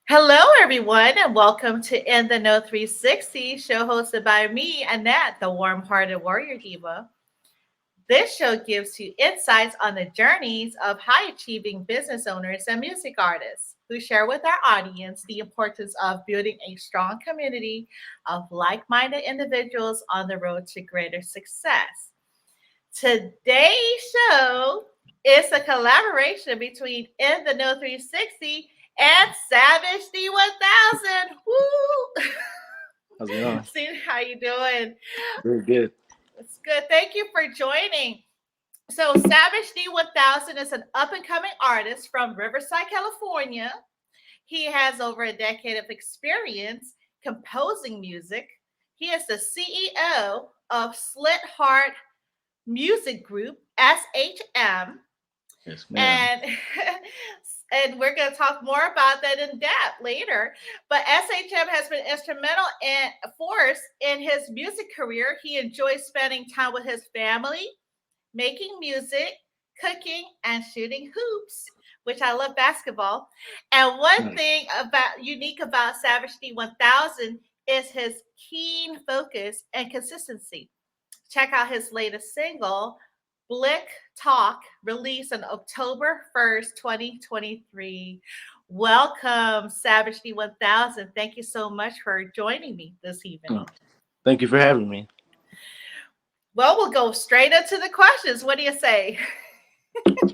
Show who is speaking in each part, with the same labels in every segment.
Speaker 1: Hello, everyone, and welcome to In the Know 360, show hosted by me, Annette, the warm hearted warrior diva. This show gives you insights on the journeys of high achieving business owners and music artists who share with our audience the importance of building a strong community of like minded individuals on the road to greater success. Today's show is a collaboration between In the Know 360 and Savage D1000. Woo!
Speaker 2: How's it going?
Speaker 1: See how you doing?
Speaker 2: Very good.
Speaker 1: It's good. Thank you for joining. So Savage D1000 is an up and coming artist from Riverside, California. He has over a decade of experience composing music. He is the CEO of SLIIT Heart Music Group, SHM,
Speaker 2: Yes, ma'am.
Speaker 1: and and we're going to talk more about that in depth later. But SHM has been instrumental in force in his music career. He enjoys spending time with his family, making music, cooking, and shooting hoops, which I love basketball. And one
Speaker 2: Nice.
Speaker 1: thing about unique about Savage D1000 is his keen focus and consistency. Check out his latest single, Blick Talk, released on October 1st, 2023. Welcome, Savage D1000. Thank you so much for joining me this
Speaker 2: Oh,
Speaker 1: evening.
Speaker 2: thank you for having me.
Speaker 1: Well, we'll go straight into the questions. What do you say?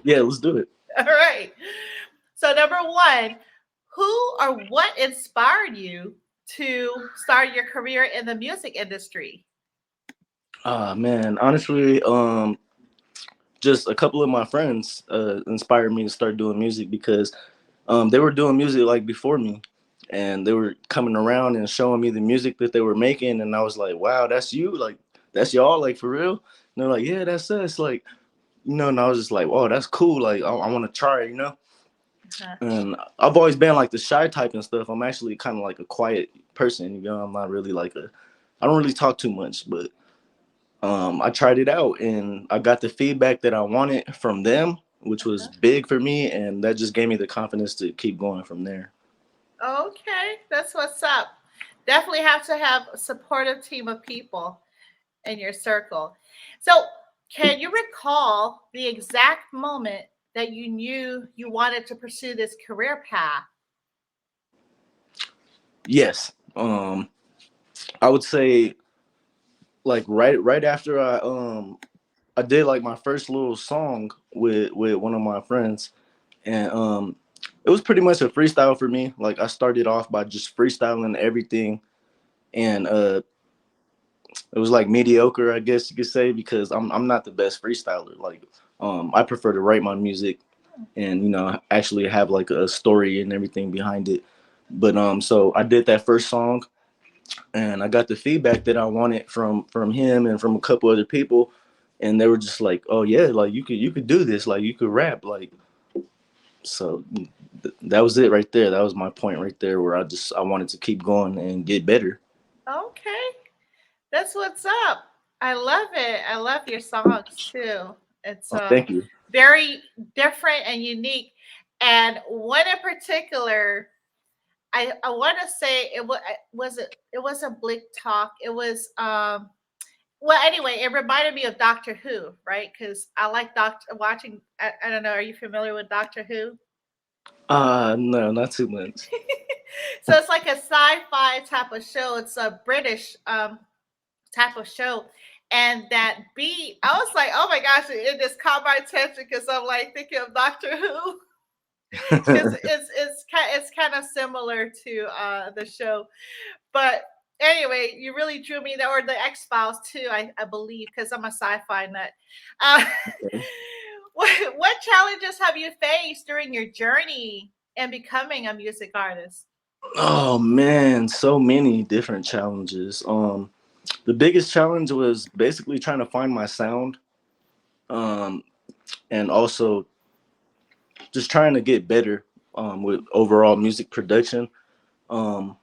Speaker 2: Yeah, let's do it.
Speaker 1: All right. So, number one, who or what inspired you to start your career in the music industry?
Speaker 2: Man, honestly, just a couple of my friends inspired me to start doing music because they were doing music like before me, and they were coming around and showing me the music that they were making, and I was like, "Wow, that's you! Like, that's y'all! Like for real?" And they're like, "Yeah, that's us!" Like, and I was just like, "Wow, that's cool! Like, I want to try it."
Speaker 1: Uh,
Speaker 2: And I've always been like the shy type and stuff. I'm actually kind of like a quiet person. I'm not really like a. I don't really talk too much, but I tried it out and I got the feedback that I wanted from them, which was
Speaker 1: uh-huh.
Speaker 2: big for me, and that just gave me the confidence to keep going from there.
Speaker 1: Okay, that's what's up. Definitely have to have a supportive team of people in your circle. So, can you recall the exact moment that you knew you wanted to pursue this career path?
Speaker 2: Yes, I would say like right after I did like my first little song with one of my friends, and it was pretty much a freestyle for me. Like I started off by just freestyling everything, and it was like mediocre, I guess you could say, because I'm not the best freestyler. Like I prefer to write my music and actually have like a story and everything behind it. But so I did that first song, and I got the feedback that I wanted from him and from a couple other people, and they were just like, "Oh yeah, like you could do this, like you could rap." Like so that was it right there. That was my point right there, where I wanted to keep going and get better.
Speaker 1: Okay, that's what's up. I love it. I love your songs too. It's
Speaker 2: Oh, thank you.
Speaker 1: very different and unique. And one in particular, I want to say it wasn't Blick Talk. It was well, anyway, it reminded me of Doctor Who, right? Because I like Doctor watching. I don't know. Are you familiar with Doctor Who?
Speaker 2: No, not too much.
Speaker 1: So it's like a sci-fi type of show. It's a British type of show. And that beat, I was like, oh my gosh, it just caught my attention because I'm like thinking of Doctor Who because it's kind of similar to the show. But anyway, you really drew me there, or the X Files too, I believe, because I'm a sci-fi nut. Uh, what challenges have you faced during your journey in becoming a music artist?
Speaker 2: Oh man, so many different challenges. The biggest challenge was basically trying to find my sound, um, and also just trying to get better with overall music production. Um,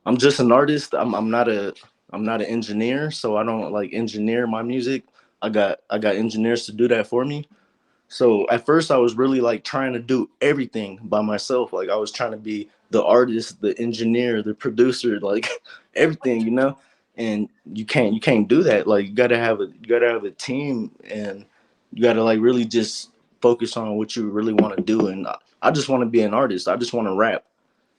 Speaker 2: I'm just an artist. I'm not an engineer, so I don't like engineer my music. I got engineers to do that for me. So at first I was really like trying to do everything by myself. Like I was trying to be the artist, the engineer, the producer, like everything, you know. And you can't do that. Like you gotta have a team, and you gotta like really just focus on what you really want to do. And I just want to be an artist. I just want to rap,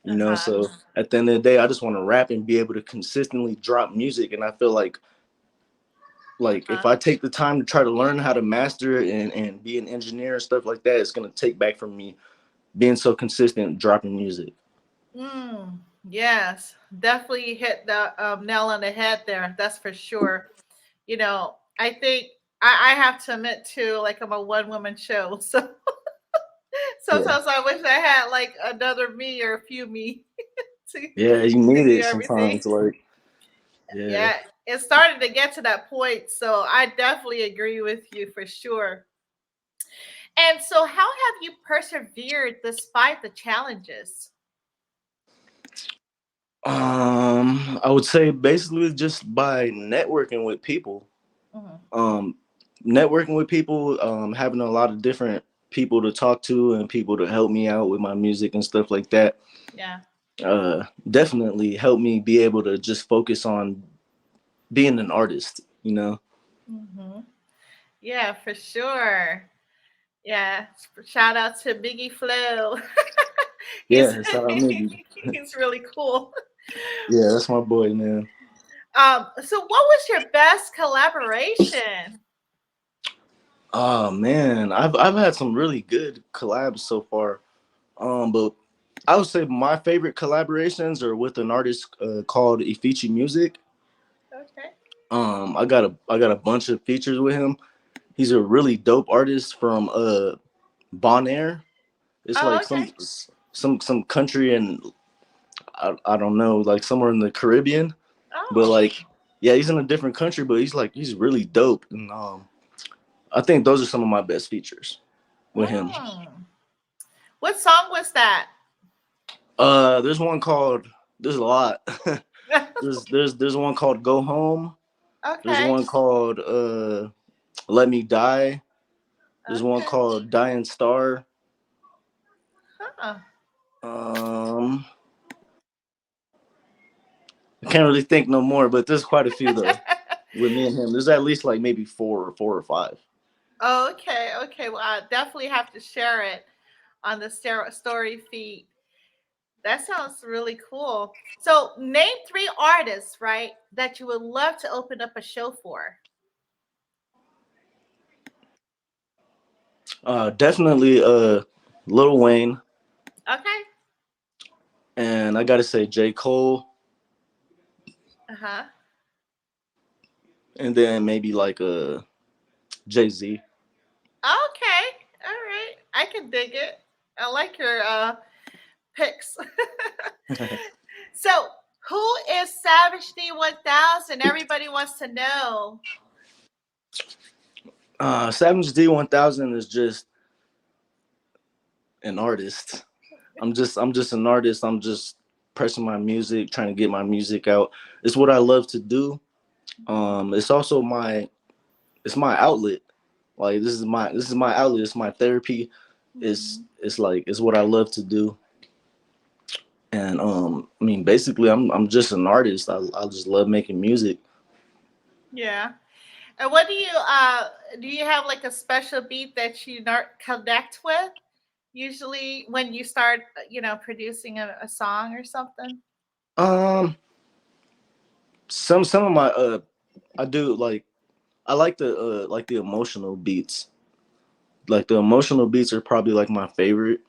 Speaker 2: you know.
Speaker 1: Uh-huh.
Speaker 2: So at the end of the day, I just want to rap and be able to consistently drop music. And I feel like if
Speaker 1: Uh-huh.
Speaker 2: I take the time to try to learn how to master it and be an engineer and stuff like that, it's gonna take back from me being so consistent dropping music.
Speaker 1: Yes, definitely hit the nail on the head there. That's for sure. I think I have to admit too, like I'm a one woman show. So
Speaker 2: Yeah,
Speaker 1: sometimes I wish I had like another me or a few me to
Speaker 2: yeah, you
Speaker 1: to
Speaker 2: need
Speaker 1: do
Speaker 2: it
Speaker 1: everything.
Speaker 2: sometimes. Like, yeah.
Speaker 1: Yeah, it started to get to that point. So I definitely agree with you for sure. And so how have you persevered despite the challenges?
Speaker 2: I would say basically just by networking with people.
Speaker 1: Mhm.
Speaker 2: Um, Networking with people, having a lot of different people to talk to and people to help me out with my music and stuff like that.
Speaker 1: Yeah.
Speaker 2: Definitely helped me be able to just focus on being an artist. You know.
Speaker 1: Hmm. Yeah, for sure. Yeah. Shout out to Biggie Flo. he's
Speaker 2: Yeah, shout out Miggy.
Speaker 1: he's really cool.
Speaker 2: Yeah, that's my boy, man.
Speaker 1: So what was your best collaboration?
Speaker 2: Oh man, I've had some really good collabs so far. But I would say my favorite collaborations are with an artist called Ifichi Music.
Speaker 1: Okay.
Speaker 2: I got a bunch of features with him. He's a really dope artist from Bonaire. It's
Speaker 1: Oh,
Speaker 2: like
Speaker 1: okay.
Speaker 2: some country in I don't know, like somewhere in the Caribbean. But
Speaker 1: Oh.
Speaker 2: like, yeah, he's in a different country, but he's really dope. And I think those are some of my best features with him.
Speaker 1: Mm. What song was that?
Speaker 2: There's one called. There's a lot. There's one called Go Home. There's
Speaker 1: Okay.
Speaker 2: one called Let Me Die. There's one
Speaker 1: Okay.
Speaker 2: called Dying Star.
Speaker 1: Huh.
Speaker 2: Um, I can't really think no more, but there's quite a few though with me and him. There's at least like maybe four or five.
Speaker 1: Okay. Okay. Well, I definitely have to share it on the story feed. That sounds really cool. So, name three artists, right, that you would love to open up a show for.
Speaker 2: Definitely Lil Wayne,
Speaker 1: Okay.
Speaker 2: and I gotta say J Cole,
Speaker 1: Uh huh.
Speaker 2: and then maybe like Jay Z.
Speaker 1: Okay. All right. I can dig it. I like your picks. So, who is Savage D1000? Everybody wants to know.
Speaker 2: SavageDee1000 is just an artist. I'm just an artist. I'm just pressing my music, trying to get my music out. It's what I love to do. It's also my outlet. Like this is my outlet. It's my therapy. It's
Speaker 1: Mhm.
Speaker 2: it's like it's what I love to do. And I mean, basically, I'm just an artist. I just love making music.
Speaker 1: Yeah. And what do you have like a special beat that you connect with? Usually when you start, producing a song or something.
Speaker 2: Um, some of my I do I like the emotional beats. Like the emotional beats are probably like my favorite.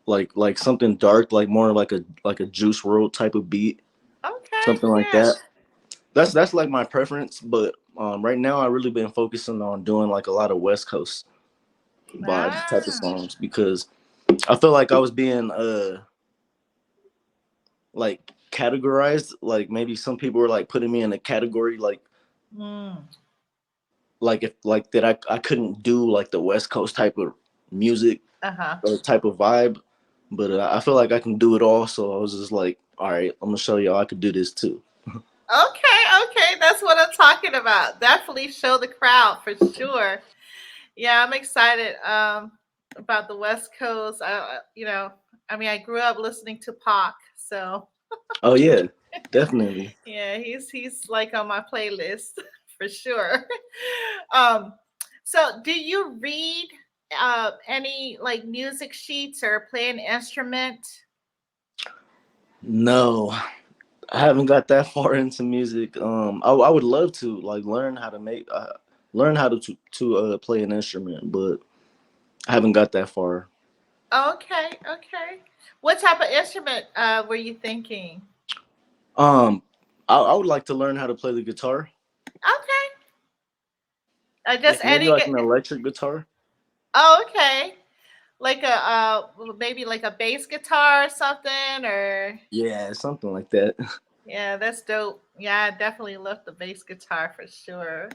Speaker 2: Like something dark, like more like a Juice World type of beat,
Speaker 1: Okay,
Speaker 2: something like
Speaker 1: yeah.
Speaker 2: that. That's like my preference. But right now, I really been focusing on doing like a lot of West Coast vibe type of
Speaker 1: Ah,
Speaker 2: songs because I feel like I was being like categorized. Like maybe some people were like putting me in a category
Speaker 1: mm,
Speaker 2: like if like that I couldn't do like the West Coast type of music
Speaker 1: uh-huh.
Speaker 2: or type of vibe. But I feel like I can do it all. So I was just like, all right, I'm gonna show y'all I could do this too.
Speaker 1: Okay, okay, that's what I'm talking about. Definitely show the crowd for sure. Yeah, I'm excited about the West Coast. I mean, I grew up listening to Pac, so
Speaker 2: Oh yeah, definitely.
Speaker 1: yeah, he's like on my playlist for sure. um, so do you read any like music sheets or play an instrument?
Speaker 2: No, I haven't got that far into music. I would love to like learn how to play an instrument, but I haven't got that far.
Speaker 1: Okay, okay. What type of instrument were you thinking?
Speaker 2: Um, I would like to learn how to play the guitar.
Speaker 1: Okay,
Speaker 2: Yeah,
Speaker 1: just
Speaker 2: maybe
Speaker 1: any.
Speaker 2: like an electric guitar.
Speaker 1: Oh, okay. Like a maybe like a bass guitar or something, or
Speaker 2: Yeah, something like that.
Speaker 1: yeah, that's dope. Yeah, I definitely love the bass guitar for sure.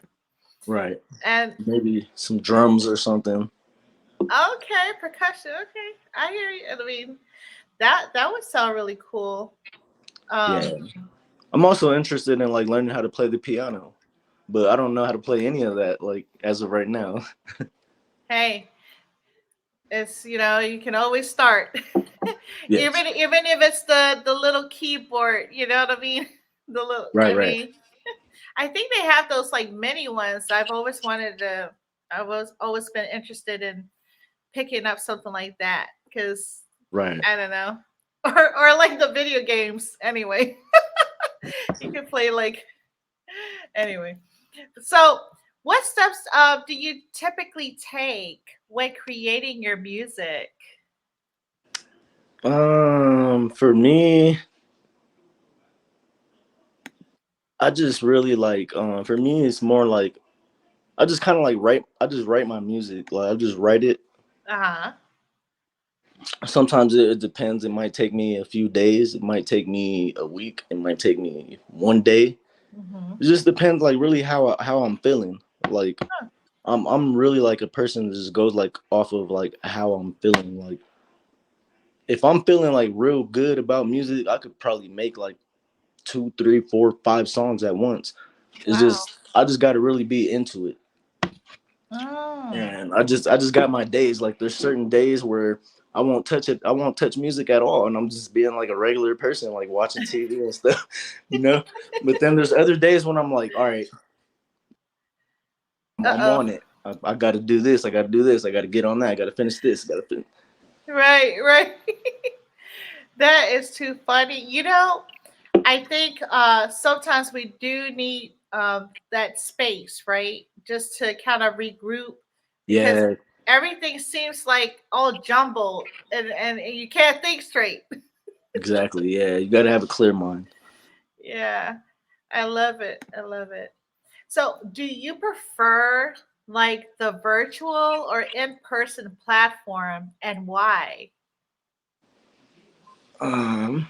Speaker 2: Right.
Speaker 1: And
Speaker 2: Maybe some drums or something.
Speaker 1: okay, percussion. Okay, I hear you. I mean, that would sound really cool.
Speaker 2: Yeah.
Speaker 1: Um,
Speaker 2: I'm also interested in like learning how to play the piano, but I don't know how to play any of that like as of right now.
Speaker 1: hey, it's you can always start,
Speaker 2: Yes.
Speaker 1: even if it's the little keyboard. You know what I mean? The little.
Speaker 2: Right.
Speaker 1: I
Speaker 2: Right.
Speaker 1: mean, I think they have those like mini ones. I've always wanted to. I was always been interested in picking up something like that because
Speaker 2: Right.
Speaker 1: I don't know, or like the video games. Anyway, you can play like anyway. So, what steps do you typically take when creating your music?
Speaker 2: For me, I just really like. For me, it's more like I just kind of like write. I just write my music. Like I just write it.
Speaker 1: Uh huh.
Speaker 2: Sometimes it depends. It might take me a few days. It might take me a week. It might take me one day.
Speaker 1: Hmm.
Speaker 2: It just depends, like really how I'm feeling. Like I'm really like a person that just goes like off of like how I'm feeling. Like if I'm feeling like real good about music, I could probably make like two, three, four, five songs at once. It's
Speaker 1: Wow.
Speaker 2: just I just got to really be into it.
Speaker 1: Mm.
Speaker 2: And I just got my days. Like there's certain days where I won't touch it. I won't touch music at all, and I'm just being like a regular person, like watching TV and stuff, you know. But then there's other days when I'm like, all right,
Speaker 1: Uh
Speaker 2: I'm
Speaker 1: oh.
Speaker 2: on it. I got to do this. I got to do this. I got to get on that. I got to finish this. Got to finish.
Speaker 1: Right. Right. That is too funny. I think sometimes we do need that space, right? Just to kind of regroup because
Speaker 2: Yeah,
Speaker 1: everything seems like all jumbled and you can't think straight.
Speaker 2: exactly. Yeah, you got to have a clear mind.
Speaker 1: Yeah, I love it. I love it. So, do you prefer like the virtual or in person platform and why?
Speaker 2: Um,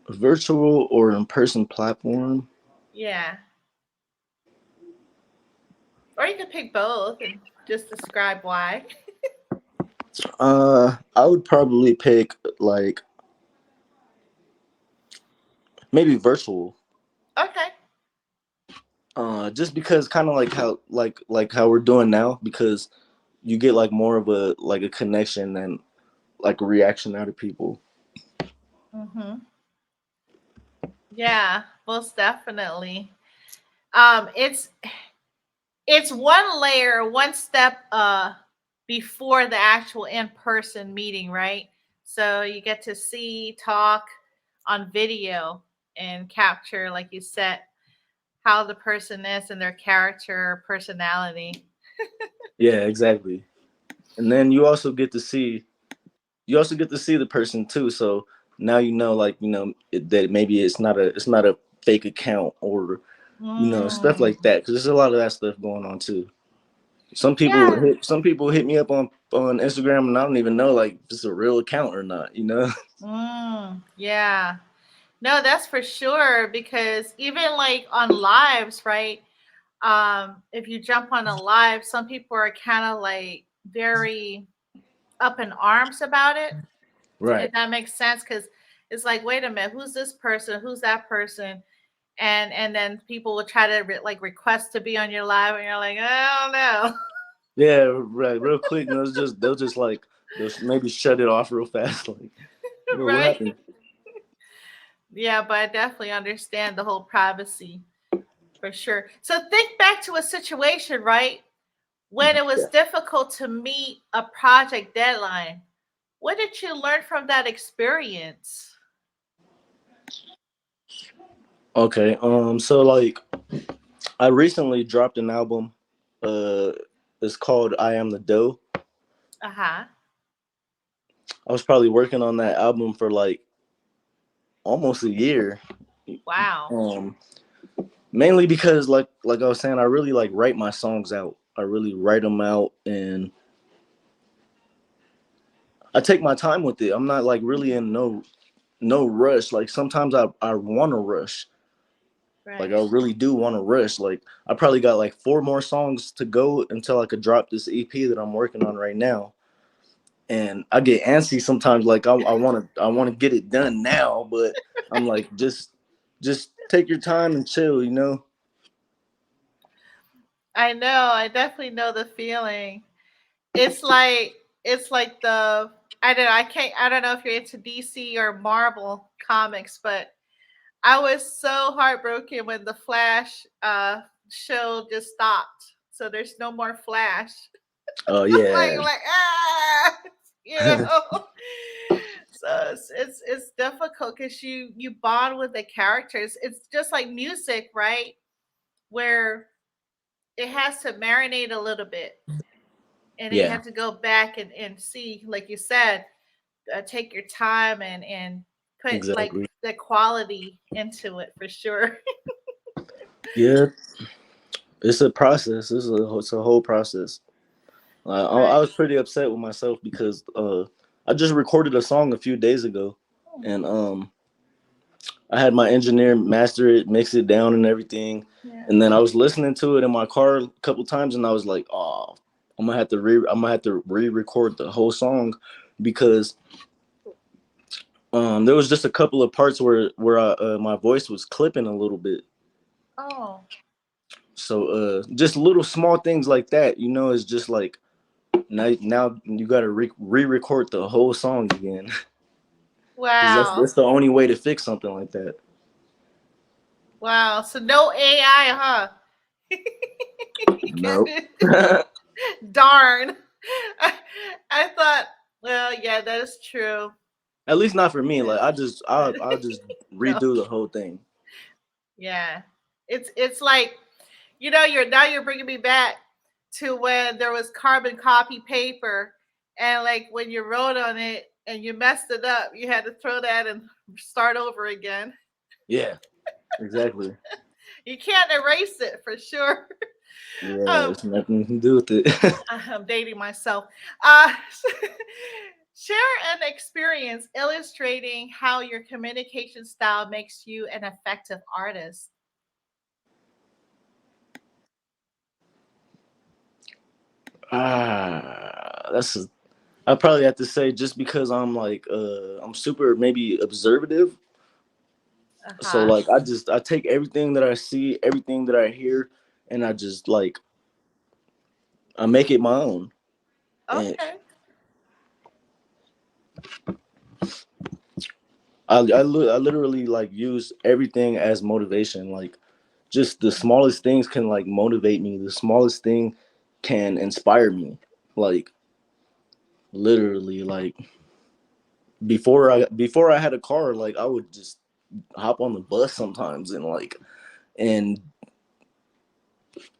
Speaker 2: Virtual or in person platform.
Speaker 1: Yeah. Or you could pick both and just describe why.
Speaker 2: I would probably pick like maybe virtual.
Speaker 1: Okay.
Speaker 2: Just because kind of like how we're doing now, because you get like more of a like a connection and like a reaction out of people.
Speaker 1: Mm-hmm. Yeah, most definitely. It's one layer, one step before the actual in-person meeting, right? So you get to see, talk on video and capture, like you said, how the person is and their character, personality.
Speaker 2: Yeah, exactly. And then you also get to see the person too. So now you know like that maybe it's not a fake account or stuff
Speaker 1: Mm.
Speaker 2: like that, because there's a lot of that stuff going on too.
Speaker 1: Yeah.
Speaker 2: Some people hit me up on Instagram and I don't even know like if it's a real account or not, you know.
Speaker 1: Yeah. No, that's for sure because even like on lives, right? If you jump on a live, some people are kind of like very up in arms about it,
Speaker 2: Right.
Speaker 1: if that makes sense. Because it's like, wait a minute, who's this person? Who's that person? and then people will try to like request to be on your live, and you're like, I don't
Speaker 2: Yeah, right. Real quick, and they'll just like they'll maybe shut it off real fast. Like,
Speaker 1: know.
Speaker 2: what
Speaker 1: Right?
Speaker 2: happened?
Speaker 1: Yeah, but I definitely understand the whole privacy for sure. So think back to a situation, right, when it was
Speaker 2: Yeah.
Speaker 1: difficult to meet a project deadline. What did you learn from that experience?
Speaker 2: Okay. So like, I recently dropped an album. Uh, it's called "I Am the Dough."
Speaker 1: Uh huh.
Speaker 2: I was probably working on that album for like almost a year.
Speaker 1: Wow.
Speaker 2: Um, Mainly because like I was saying, I really like write my songs out. I really write them out, and I take my time with it. I'm not like really in no rush. Like sometimes I want to rush. Like
Speaker 1: Right.
Speaker 2: I really do want to rush. Like I probably got like four more songs to go until I could drop this EP that I'm working on right now. And I get antsy sometimes. Like I want to get it done now, but I'm like just take your time and chill. You know?
Speaker 1: I know. I definitely know the feeling. It's like it's like the I don't know. I don't know if you're into DC or Marvel comics, but I was so heartbroken when the Flash show just stopped. So there's no more Flash.
Speaker 2: Oh
Speaker 1: Like
Speaker 2: yeah,
Speaker 1: ah, you know. So it's difficult because you bond with the characters. It's just like music, right? Where it has to marinate a little bit, and then you
Speaker 2: yeah,
Speaker 1: have to go back and see, like you said, take your time and put like
Speaker 2: exactly.
Speaker 1: the quality into it for sure.
Speaker 2: Yeah, it's a process. It's a whole process. I
Speaker 1: Right.
Speaker 2: was pretty upset with myself because I just recorded a song a few days ago, and I had my engineer master it, mix it down, and everything.
Speaker 1: Yeah.
Speaker 2: And then I was listening to it in my car a couple times, and I was like, "Oh, I'm gonna have to re-record the whole song because there was just a couple of parts where my voice was clipping a little bit.
Speaker 1: Oh,
Speaker 2: So just little small things like that, is just like now you got to re-record the whole song again because
Speaker 1: wow.
Speaker 2: that's the only way to fix something like that.
Speaker 1: Wow. So no AI, huh? You can
Speaker 2: Nope.
Speaker 1: do. Darn. I, I thought, well, yeah, that is true.
Speaker 2: At least not for me.
Speaker 1: Yeah.
Speaker 2: Like I'll just
Speaker 1: No.
Speaker 2: redo the whole thing.
Speaker 1: Yeah. It's like, you're bringing me back to when there was carbon copy paper, and like when you wrote on it and you messed it up, you had to throw that and start over again.
Speaker 2: Yeah, exactly.
Speaker 1: You can't erase it for sure.
Speaker 2: Yeah,
Speaker 1: um
Speaker 2: it's nothing to do with it.
Speaker 1: I'm dating myself. uh Share an experience illustrating how your communication style makes you an effective artist.
Speaker 2: That's I probably have to say just because I'm like I'm super maybe observative. So
Speaker 1: Uh-huh.
Speaker 2: like I take everything that I see, everything that I hear, and I just like I make it my own. And
Speaker 1: Okay.
Speaker 2: I literally like use everything as motivation. Like just the smallest things can like motivate me. The smallest thing can inspire me. Like literally, like before I had a car, like I would just hop on the bus sometimes and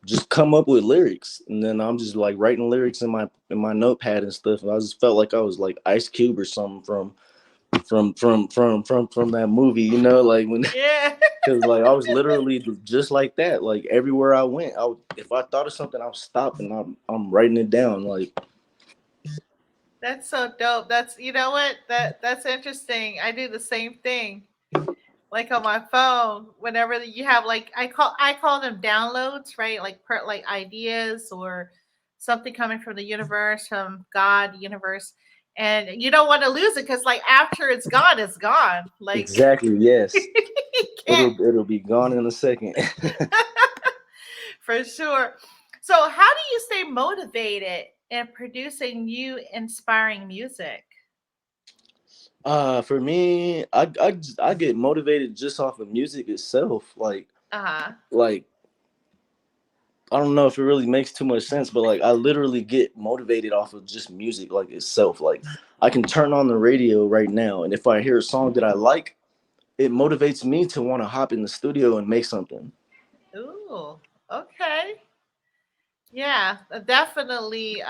Speaker 2: just come up with lyrics, and then I'm just like writing lyrics in my notepad and stuff. And I just felt like I was like Ice Cube or something from that movie, like when
Speaker 1: Yeah.
Speaker 2: because like I was literally just like that. Like everywhere I went, if I thought of something, I'll stop and I'm writing it down. Like
Speaker 1: That's so dope. That's, you know what? That's interesting. I do the same thing. Like on my phone, whenever you have like I call them downloads, right? Like ideas or something coming from the universe, from God, universe. and you don't want to lose it because, like, after it's gone, it's gone. Like,
Speaker 2: Exactly. Yes.
Speaker 1: you can't.
Speaker 2: It'll be gone in a second.
Speaker 1: For sure. So, how do you stay motivated in producing new, inspiring music?
Speaker 2: For me, I get motivated just off of music itself.
Speaker 1: Uh huh.
Speaker 2: Like I don't know if it really makes too much sense, but like I literally get motivated off of just music like itself. Like I can turn on the radio right now, and if I hear a song that I like, it motivates me to want to hop in the studio and make something.
Speaker 1: Ooh. Okay. Yeah. Definitely.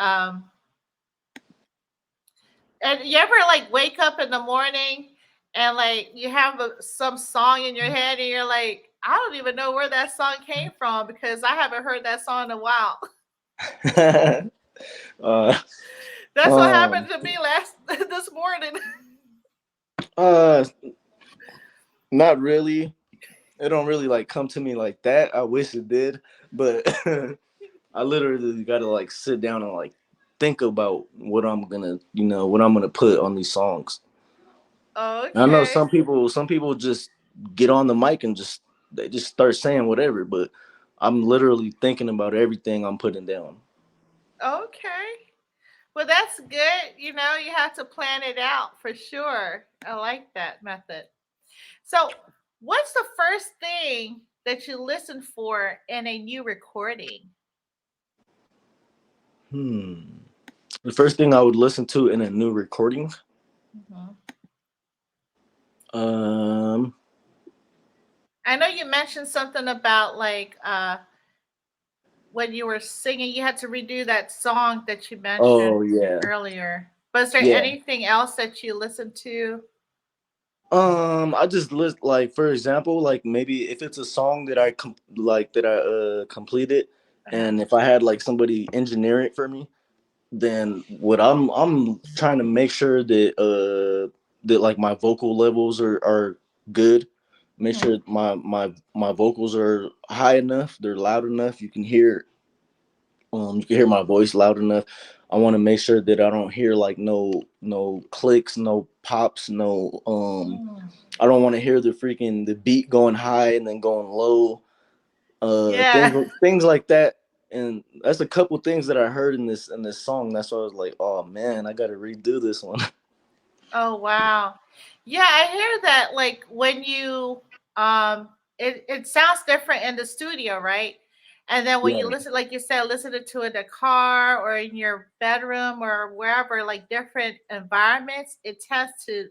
Speaker 1: And you ever like wake up in the morning and like you have some song in your head and you're like, I don't even know where that song came from because I haven't heard that song in a while.
Speaker 2: uh,
Speaker 1: That's what happened
Speaker 2: um,
Speaker 1: to me last this morning.
Speaker 2: uh, Not really. It don't really like come to me like that. I wish it did, but I literally got to like sit down and like think about what I'm gonna, what I'm gonna put on these songs. And I know
Speaker 1: Okay.
Speaker 2: some people just get on the mic and they just start saying whatever, but I'm literally thinking about everything I'm putting down.
Speaker 1: Okay. Well, that's good. You have to plan it out for sure. I like that method. So, what's the first thing that you listen for in a new recording?
Speaker 2: Hmm. The first thing I would listen to in a new recording,
Speaker 1: Mhm.
Speaker 2: um,
Speaker 1: I know you mentioned something about like when you were singing, you had to redo that song that you mentioned
Speaker 2: oh yeah,
Speaker 1: earlier. But is there
Speaker 2: yeah.
Speaker 1: anything else that you listened to?
Speaker 2: I just list like for example, like maybe if it's a song that I completed,
Speaker 1: Uh-huh.
Speaker 2: and if I had like somebody engineer it for me, then what I'm trying to make sure that like my vocal levels are good. Make
Speaker 1: Mhm.
Speaker 2: sure my vocals are high enough, they're loud enough. You can hear my voice loud enough. I want to make sure that I don't hear like no clicks, no pops, no
Speaker 1: Mm.
Speaker 2: I don't want to hear the beat going high and then going low.
Speaker 1: Yeah.
Speaker 2: Things like that. And that's a couple things that I heard in this song. That's why I was like, oh man, I got to redo this one.
Speaker 1: Oh wow. Yeah, I hear that like when you it sounds different in the studio, right? And then when you
Speaker 2: Yeah,
Speaker 1: listen, like you said, listen to it in the car or in your bedroom or wherever, like different environments, it tends to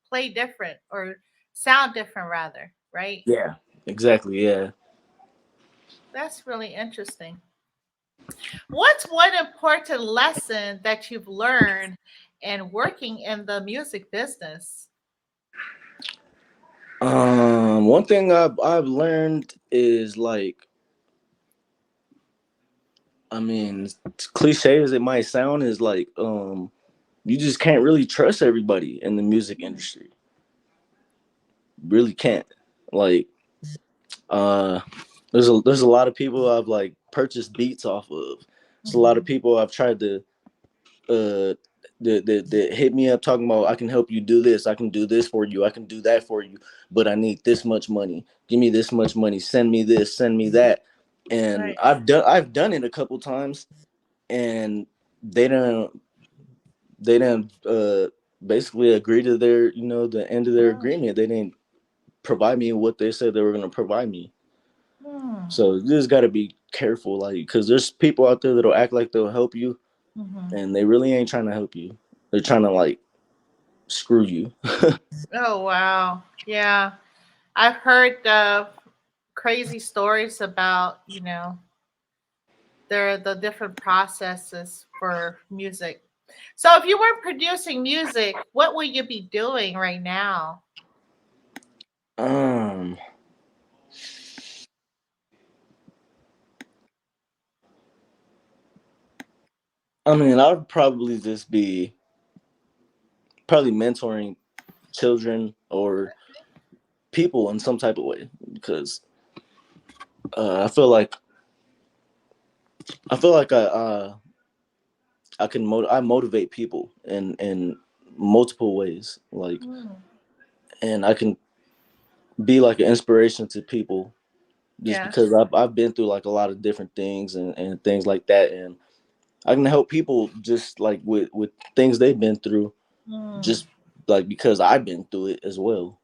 Speaker 1: play different or sound different rather, right?
Speaker 2: yeah, exactly. Yeah.
Speaker 1: That's really interesting. What's one important lesson that you've learned in working in the music business?
Speaker 2: One thing I've learned is like, I mean, cliche as it might sound, is like, you just can't really trust everybody in the music industry. Really can't. Like, uh, there's a lot of people I've like purchased beats off of. There's a lot of
Speaker 1: Mhm.
Speaker 2: people I've tried to uh that hit me up talking about I can help you do this, I can do this for you, I can do that for you, but I need this much money. Give me this much money. Send me this, send me that. And
Speaker 1: Right.
Speaker 2: I've done it a couple times, and they don't they didn't basically agree to the end of their
Speaker 1: Mm.
Speaker 2: agreement. They didn't provide me what they said they were going to provide me.
Speaker 1: Mm.
Speaker 2: So you just got to be careful, like, because there's people out there that'll act like they'll help you,
Speaker 1: Mhm.
Speaker 2: and they really ain't trying to help you. They're trying to like screw you.
Speaker 1: Oh wow. Yeah. I've heard crazy stories about, the different processes for music. So if you weren't producing music, what would you be doing right now?
Speaker 2: um, I mean, I'd probably just be probably mentoring children or people in some type of way, because I feel like I I motivate people in multiple ways, like,
Speaker 1: Mm,
Speaker 2: and I can be like an inspiration to people just
Speaker 1: yeah.
Speaker 2: because I've been through like a lot of different things and things like that, and I can help people just like with things they've been through,
Speaker 1: Mm,
Speaker 2: just like because I've been through it as well.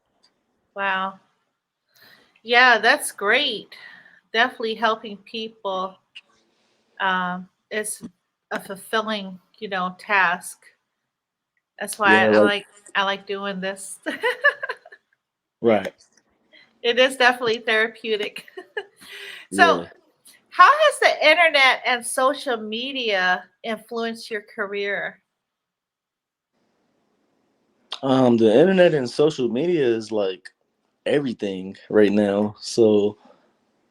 Speaker 1: wow. Yeah, that's great. Definitely helping people. It's a fulfilling, task. That's why
Speaker 2: Yeah, like
Speaker 1: I like doing this.
Speaker 2: right.
Speaker 1: It is definitely therapeutic. So,
Speaker 2: Yeah.
Speaker 1: how has the internet and social media influenced your career?
Speaker 2: The internet and social media is like everything right now. So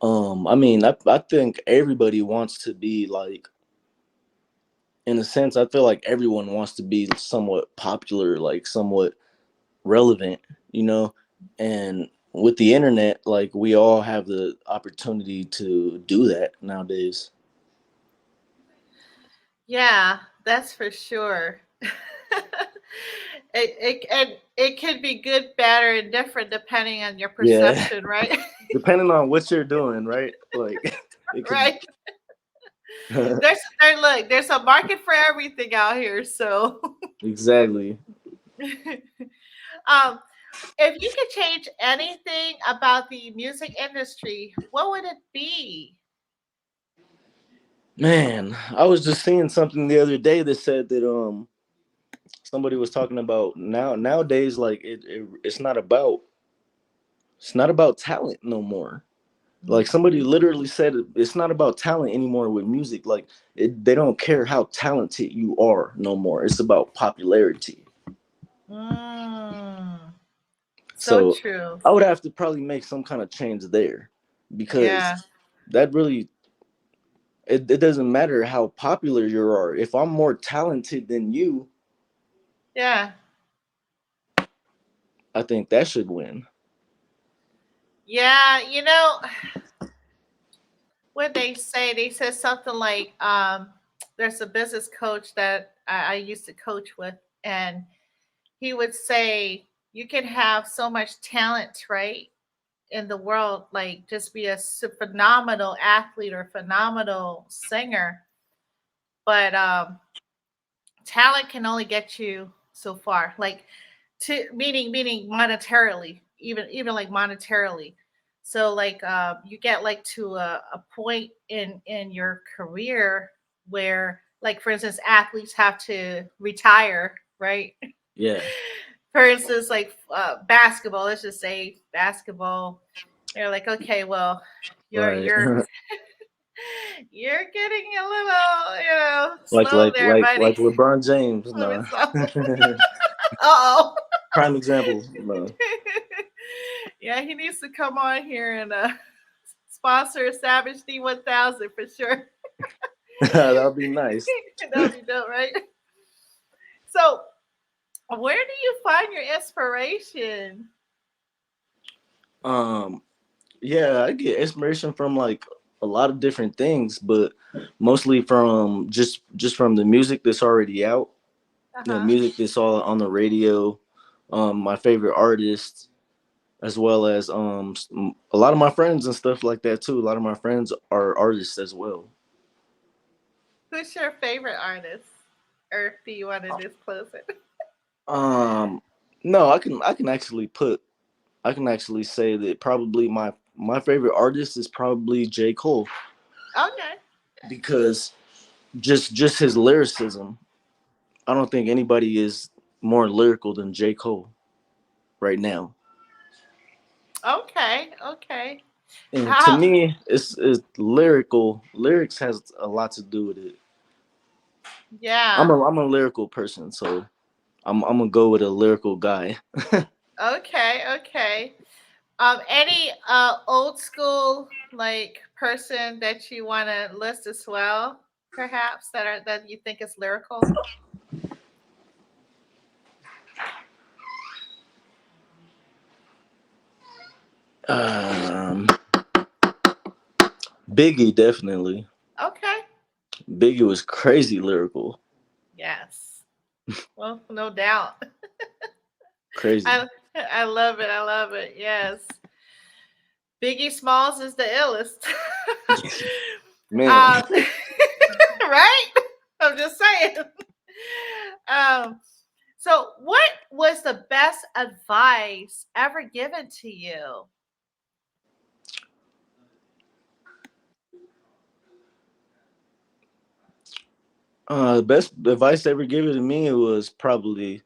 Speaker 2: I mean, I think everybody wants to be like, in a sense, I feel like everyone wants to be somewhat popular, like somewhat relevant, you know? And with the internet, like we all have the opportunity to do that nowadays.
Speaker 1: Yeah, that's for sure. It can be good, bad, or indifferent depending on your
Speaker 2: Yeah.
Speaker 1: perception, right?
Speaker 2: Depending on what you're doing, right? Like it could
Speaker 1: Right. There's a market for everything out here. So,
Speaker 2: exactly.
Speaker 1: um, if you could change anything about the music industry, what would it be?
Speaker 2: Man, I was just seeing something the other day that said that somebody was talking about nowadays like it's not about talent no more. Like somebody literally said it's not about talent anymore with music. Like they don't care how talented you are no more. It's about popularity.
Speaker 1: Mm, so
Speaker 2: So
Speaker 1: true.
Speaker 2: I would have to probably make some kind of change there because
Speaker 1: Yeah,
Speaker 2: that really it doesn't matter how popular you are. If I'm more talented than you,
Speaker 1: yeah,
Speaker 2: I think that should win.
Speaker 1: yeah. What they said something like, there's a business coach that I used to coach with, and he would say you can have so much talent, right, in the world, like just be a phenomenal athlete or phenomenal singer, but talent can only get you so far. Like, to meaning monetarily, even like monetarily. So like, you get like to a point in your career where, like, for instance, athletes have to retire, right?
Speaker 2: Yeah.
Speaker 1: For instance, like, basketball, let's just say basketball, they're like, okay, well, you're
Speaker 2: Right.
Speaker 1: you're you're getting a little, slow
Speaker 2: like
Speaker 1: there,
Speaker 2: like
Speaker 1: buddy.
Speaker 2: LeBron James,
Speaker 1: Let me
Speaker 2: no.
Speaker 1: slow. Uh-oh.
Speaker 2: Prime example, no.
Speaker 1: Yeah, he needs to come on here and sponsor SavageDee1000 for sure.
Speaker 2: That'll be nice.
Speaker 1: That'd be dope, right? So, where do you find your inspiration?
Speaker 2: Um, yeah, I get inspiration from like a lot of different things, but mostly from just from the music that's already out.
Speaker 1: Uh
Speaker 2: You know,
Speaker 1: huh.
Speaker 2: music that's all on the radio. My favorite artists, as well as a lot of my friends and stuff like that too. A lot of my friends are artists as well.
Speaker 1: Who's your favorite artist? Or do you want to disclose it?
Speaker 2: Um, no, I can actually say that probably my favorite artist is probably J. Cole
Speaker 1: Okay.
Speaker 2: because just his lyricism. I don't think anybody is more lyrical than J. Cole right now.
Speaker 1: Okay. Okay.
Speaker 2: And to
Speaker 1: How?
Speaker 2: me, it's lyrical. Lyrics has a lot to do with it.
Speaker 1: Yeah.
Speaker 2: I'm a lyrical person, so I'm gonna go with a lyrical guy.
Speaker 1: Okay. Okay. Any old school like person that you want to list as well, perhaps that you think is lyrical?
Speaker 2: Um, Biggie definitely.
Speaker 1: Okay.
Speaker 2: Biggie was crazy lyrical.
Speaker 1: Yes. Well, no doubt.
Speaker 2: Crazy.
Speaker 1: I love it. I love it. Yes. Biggie Smalls is the illest.
Speaker 2: Man.
Speaker 1: um, right? I'm just saying. Um, so, what was the best advice ever given to you?
Speaker 2: The best advice ever given to me was probably,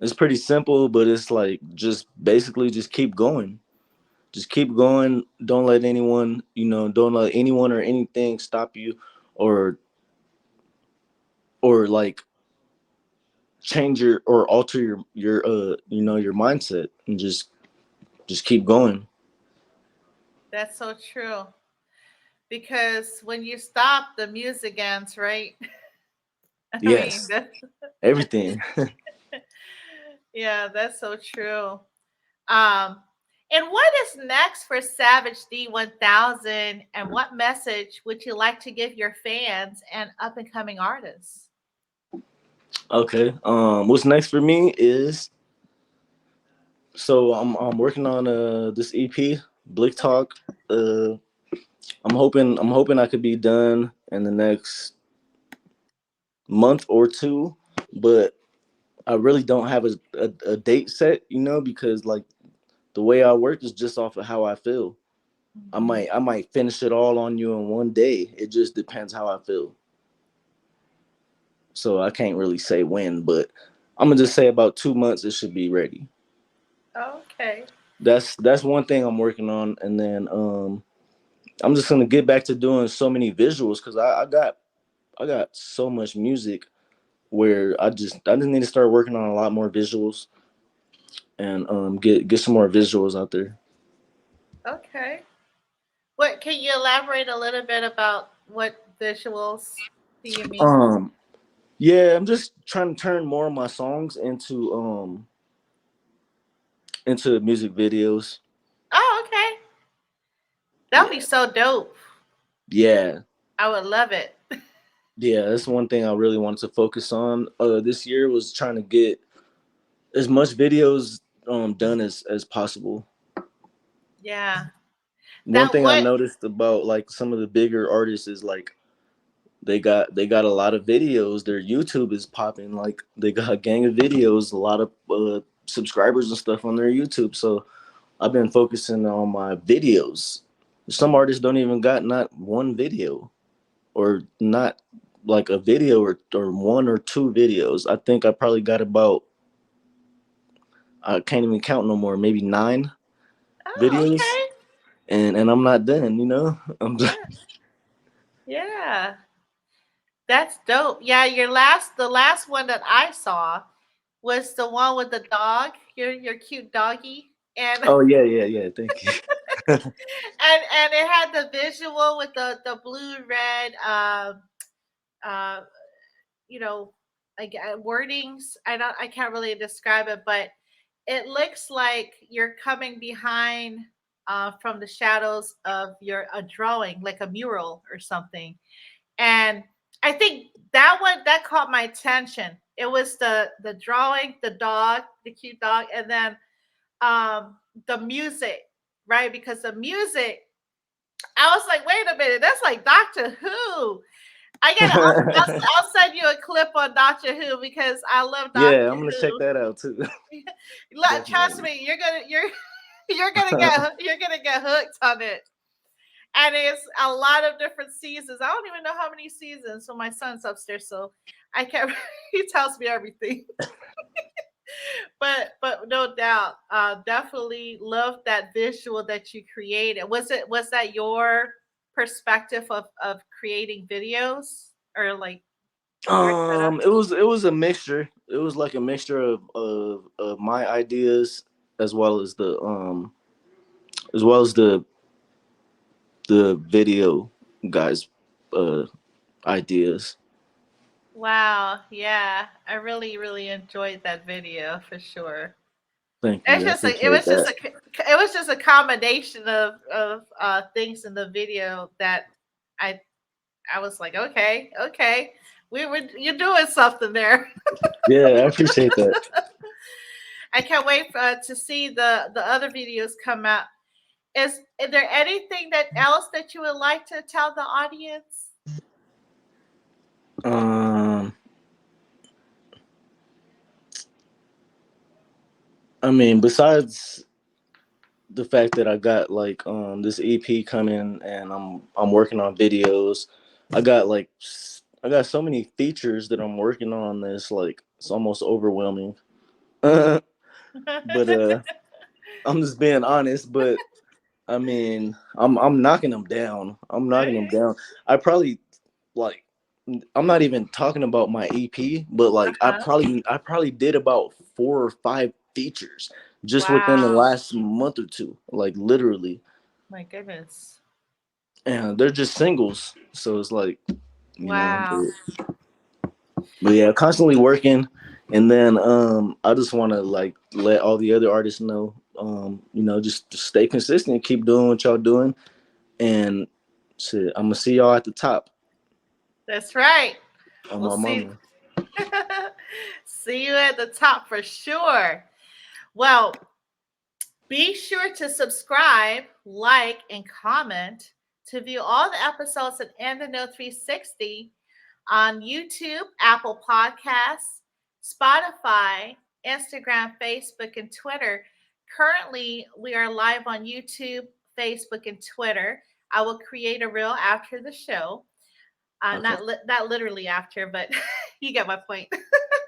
Speaker 2: it's pretty simple, but it's like just basically just keep going. Just keep going. Don't let anyone, don't let anyone or anything stop you, or like change your or alter your mindset, and just keep going.
Speaker 1: That's so true. Because when you stop, the music ends, right? I mean,
Speaker 2: Yes, everything.
Speaker 1: yeah, that's so true. Um, and what is next for Savage D1000? And what message would you like to give your fans and up and coming artists?
Speaker 2: Okay. What's next for me is, so I'm working on this EP, Blick
Speaker 1: Okay.
Speaker 2: Talk. Uh, I'm hoping I could be done in the next month or two, but I really don't have a date set, because like the way I work is just off of how I feel. I
Speaker 1: Mhm.
Speaker 2: might I might finish it all on you in one day. It just depends how I feel. So I can't really say when, but I'm gonna just say about 2 months it should be ready.
Speaker 1: Okay.
Speaker 2: That's one thing I'm working on, and then I'm just gonna get back to doing so many visuals because I got so much music where I just need to start working on a lot more visuals, and get some more visuals out there.
Speaker 1: Okay. What can you elaborate a little bit about what visuals do you mean?
Speaker 2: Um yeah, I'm just trying to turn more of my songs into music videos.
Speaker 1: Oh, okay. That would be
Speaker 2: Yeah.
Speaker 1: so dope.
Speaker 2: Yeah.
Speaker 1: I would love it.
Speaker 2: Yeah, that's one thing I really wanted to focus on this year, was trying to get as much videos done as possible.
Speaker 1: Yeah.
Speaker 2: One
Speaker 1: That
Speaker 2: thing I
Speaker 1: would.
Speaker 2: noticed about like some of the bigger artists is like they got a lot of videos. Their YouTube is popping. Like they got a gang of videos, a lot of subscribers and stuff on their YouTube. So I've been focusing on my videos. Some
Speaker 1: Mhm.
Speaker 2: artists don't even got not one video, or not like a video, or one or two videos. I think I probably got about, I can't even count no more, maybe 9
Speaker 1: Oh,
Speaker 2: videos,
Speaker 1: okay.
Speaker 2: and I'm not done. I'm just,
Speaker 1: Yeah. Yeah. That's dope. Yeah, the last one that I saw was the one with the dog, your cute doggy. And
Speaker 2: oh yeah, yeah, yeah. Thank you.
Speaker 1: and it had the visual with the blue red uh you know like wordings. I can't really describe it, but it looks like you're coming behind from the shadows of your a drawing, like a mural or something. And I think that one that caught my attention. It was the drawing, the dog, the cute dog, and then the music, right? Because the music, I was like, wait a minute, that's like Doctor Who. I gotta. I'll send you a clip on Doctor Who because I love Doctor
Speaker 2: Yeah, I'm gonna check
Speaker 1: Who.
Speaker 2: that out too.
Speaker 1: Trust
Speaker 2: Definitely.
Speaker 1: me, you're gonna get hooked on it. And it's a lot of different seasons. I don't even know how many seasons. So my son's upstairs, so I can't. He tells me everything. But no doubt, definitely love that visual that you created. Was that your perspective of creating videos, or like your setup?
Speaker 2: it was a mixture. It was like a mixture of my ideas, as well as the video guys' uh ideas.
Speaker 1: Wow, yeah, I really really enjoyed that video for sure.
Speaker 2: Thank
Speaker 1: It's
Speaker 2: you. I
Speaker 1: just like
Speaker 2: appreciate that.
Speaker 1: it was just a combination of things in the video that I I was like, okay, okay. You're doing something there.
Speaker 2: Yeah, I appreciate that.
Speaker 1: I can't wait to see the other videos come out. Is there anything that else that you would like to tell the audience?
Speaker 2: Um, I mean, besides the fact that I got like this EP coming and I'm working on videos, I got like I got so many features that I'm working on that's like it's almost overwhelming. But I'm just being honest. But I mean, I'm knocking them down. I'm knocking them down. I probably like I'm not even talking about my EP, but like
Speaker 1: Uh-huh.
Speaker 2: I probably did about 4 or 5 features just within the
Speaker 1: Wow.
Speaker 2: last month or two, like literally.
Speaker 1: My goodness.
Speaker 2: And they're just singles, so it's like you know.
Speaker 1: Wow.
Speaker 2: But yeah, constantly working, and then I just want to like let all the other artists know, just stay consistent, keep doing what y'all doing, and shit, I'm gonna see y'all at the top
Speaker 1: That's right.
Speaker 2: on
Speaker 1: We'll
Speaker 2: my
Speaker 1: see.
Speaker 2: mama.
Speaker 1: See you at the top for sure. Well, be sure to subscribe, like, and comment to view all the episodes of And the Know 360 on YouTube, Apple Podcasts, Spotify, Instagram, Facebook, and Twitter. Currently, we are live on YouTube, Facebook, and Twitter. I will create a reel after the show.
Speaker 2: Okay,
Speaker 1: Not literally after, but you get my point.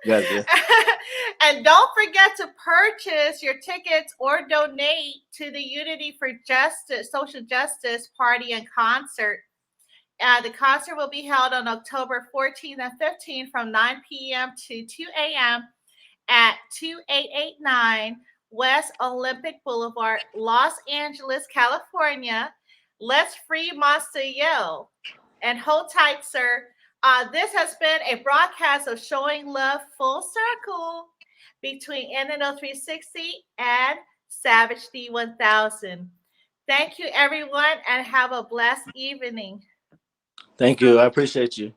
Speaker 2: gotcha.
Speaker 1: And don't forget to purchase your tickets or donate to the Unity for Justice Social Justice Party and Concert. The concert will be held on October 14th and 15th from 9 p.m. to 2 a.m. at 2889 West Olympic Boulevard, Los Angeles, California. Let's free Monster Yell. And hold tight, sir. This has been a broadcast of Showing Love Full Circle between NNO 360 and Savage D1000. Thank you, everyone, and have a blessed evening.
Speaker 2: Thank you. I appreciate you.